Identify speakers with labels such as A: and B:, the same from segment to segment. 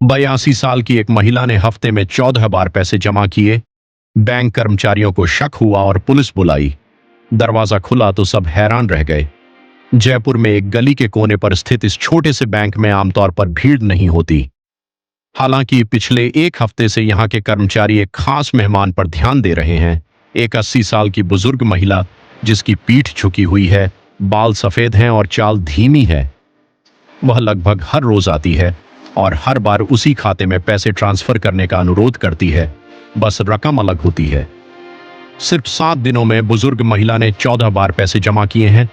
A: 82 साल की एक महिला ने हफ्ते में 14 बार पैसे जमा किए। बैंक कर्मचारियों को शक हुआ और पुलिस बुलाई। दरवाजा खुला तो सब हैरान रह गए। जयपुर में एक गली के कोने पर स्थित इस छोटे से बैंक में आमतौर पर भीड़ नहीं होती। हालांकि पिछले एक हफ्ते से यहाँ के कर्मचारी एक खास मेहमान पर ध्यान दे रहे हैं। एक 80 साल की बुजुर्ग महिला जिसकी पीठ झुकी हुई है, बाल सफेद हैं और चाल धीमी है। वह लगभग हर रोज आती है और हर बार उसी खाते में पैसे ट्रांसफर करने का अनुरोध करती है, बस रकम अलग होती है। सिर्फ 7 दिनों में बुजुर्ग महिला ने 14 बार पैसे जमा किए हैं।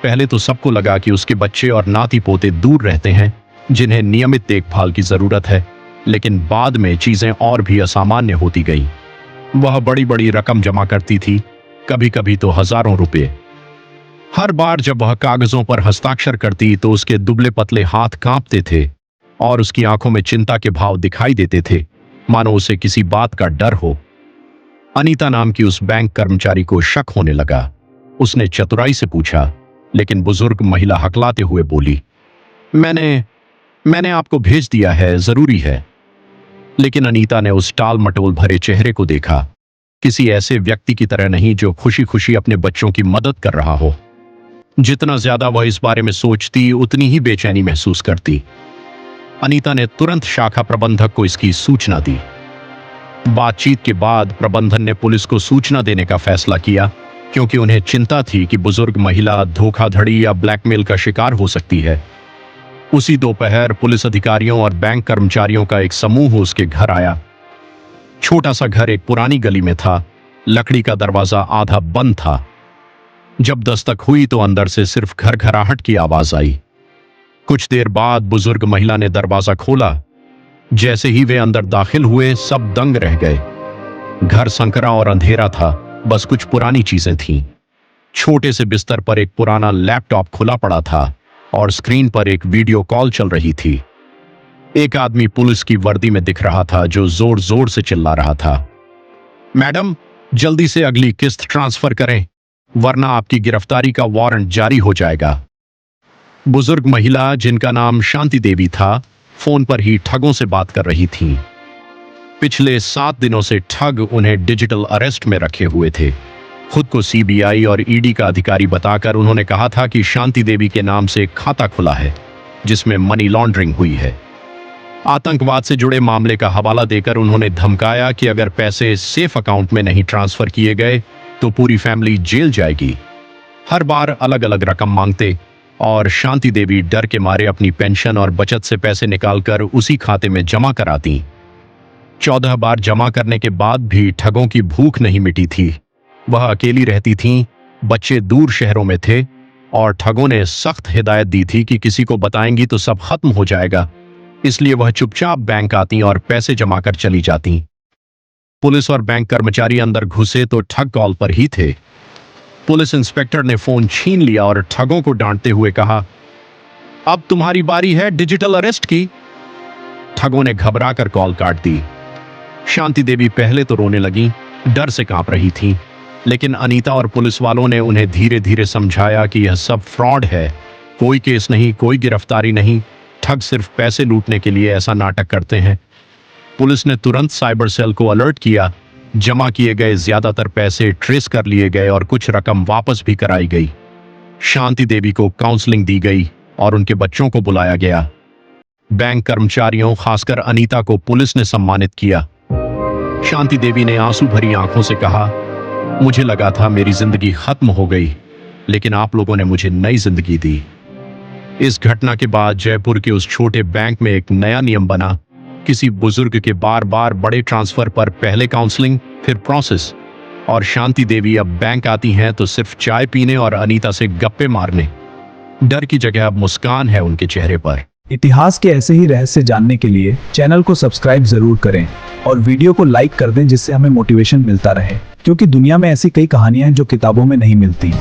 A: पहले तो सबको लगा कि उसके बच्चे और नाती पोते दूर रहते हैं जिन्हें नियमित देखभाल की जरूरत है, लेकिन बाद में चीजें और भी असामान्य होती गई। वह बड़ी बड़ी रकम जमा करती थी, कभी कभी तो हजारों रुपए। हर बार जब वह कागजों पर हस्ताक्षर करती तो उसके दुबले पतले हाथ कांपते थे और उसकी आंखों में चिंता के भाव दिखाई देते थे, मानो उसे किसी बात का डर हो। अनीता नाम की उस बैंक कर्मचारी को शक होने लगा। उसने चतुराई से पूछा, लेकिन बुजुर्ग महिला हकलाते हुए बोली, मैंने आपको भेज दिया है, जरूरी है। लेकिन अनीता ने उस टाल मटोल भरे चेहरे को देखा, किसी ऐसे व्यक्ति की तरह नहीं जो खुशी खुशी अपने बच्चों की मदद कर रहा हो। जितना ज्यादा वह इस बारे में सोचती, उतनी ही बेचैनी महसूस करती। अनीता ने तुरंत शाखा प्रबंधक को इसकी सूचना दी। बातचीत के बाद प्रबंधन ने पुलिस को सूचना देने का फैसला किया, क्योंकि उन्हें चिंता थी कि बुजुर्ग महिला धोखाधड़ी या ब्लैकमेल का शिकार हो सकती है। उसी दोपहर पुलिस अधिकारियों और बैंक कर्मचारियों का एक समूह उसके घर आया। छोटा सा घर एक पुरानी गली में था, लकड़ी का दरवाजा आधा बंद था। जब दस्तक हुई तो अंदर से सिर्फ घरघराहट की आवाज आई। कुछ देर बाद बुजुर्ग महिला ने दरवाजा खोला। जैसे ही वे अंदर दाखिल हुए, सब दंग रह गए। घर संकरा और अंधेरा था, बस कुछ पुरानी चीजें थीं। छोटे से बिस्तर पर एक पुराना लैपटॉप खुला पड़ा था और स्क्रीन पर एक वीडियो कॉल चल रही थी। एक आदमी पुलिस की वर्दी में दिख रहा था जो जोर जोर से चिल्ला रहा था, मैडम, जल्दी से अगली किस्त ट्रांसफर करें, वरना आपकी गिरफ्तारी का वारंट जारी हो जाएगा। बुजुर्ग महिला, जिनका नाम शांति देवी था, फोन पर ही ठगों से बात कर रही थी। पिछले 7 दिनों से ठग उन्हें डिजिटल अरेस्ट में रखे हुए थे। खुद को सीबीआई और ईडी का अधिकारी बताकर उन्होंने कहा था कि शांति देवी के नाम से एक खाता खुला है जिसमें मनी लॉन्ड्रिंग हुई है। आतंकवाद से जुड़े मामले का हवाला देकर उन्होंने धमकाया कि अगर पैसे सेफ अकाउंट में नहीं ट्रांसफर किए गए तो पूरी फैमिली जेल जाएगी। हर बार अलग अलग रकम मांगते और शांति देवी डर के मारे अपनी पेंशन और बचत से पैसे निकालकर उसी खाते में जमा कराती। 14 बार जमा करने के बाद भी ठगों की भूख नहीं मिटी थी। वह अकेली रहती थीं, बच्चे दूर शहरों में थे और ठगों ने सख्त हिदायत दी थी कि किसी को बताएंगी तो सब खत्म हो जाएगा। इसलिए वह चुपचाप बैंक आती और पैसे जमा कर चली जाती। पुलिस और बैंक कर्मचारी अंदर घुसे तो ठग कॉल पर ही थे। पुलिस इंस्पेक्टर ने फोन छीन लिया और ठगों को डांटते हुए कहा, अब तुम्हारी बारी है डिजिटल अरेस्ट की। ठगों ने घबराकर कॉल काट दी। शांति देवी पहले तो रोने लगी, डर से कांप रही थी, लेकिन अनीता और पुलिस वालों ने उन्हें धीरे धीरे समझाया कि यह सब फ्रॉड है, कोई केस नहीं, कोई गिरफ्तारी नहीं, ठग सिर्फ पैसे लूटने के लिए ऐसा नाटक करते हैं। पुलिस ने तुरंत साइबर सेल को अलर्ट किया। जमा किए गए ज्यादातर पैसे ट्रेस कर लिए गए और कुछ रकम वापस भी कराई गई। शांति देवी को काउंसलिंग दी गई और उनके बच्चों को बुलाया गया। बैंक कर्मचारियों, खासकर अनीता को पुलिस ने सम्मानित किया। शांति देवी ने आंसू भरी आंखों से कहा, मुझे लगा था मेरी जिंदगी खत्म हो गई, लेकिन आप लोगों ने मुझे नई जिंदगी दी। इस घटना के बाद जयपुर के उस छोटे बैंक में एक नया नियम बना, किसी बुजुर्ग के बार बार बड़े ट्रांसफर पर पहले काउंसलिंग, फिर प्रोसेस। और शांति देवी अब बैंक आती हैं तो सिर्फ चाय पीने और अनीता से गप्पे मारने। डर की जगह अब मुस्कान है उनके चेहरे पर।
B: इतिहास के ऐसे ही रहस्य जानने के लिए चैनल को सब्सक्राइब जरूर करें और वीडियो को लाइक कर दें, जिससे हमें मोटिवेशन मिलता रहे, क्योंकि दुनिया में ऐसी कई कहानियां हैं जो किताबों में नहीं मिलती।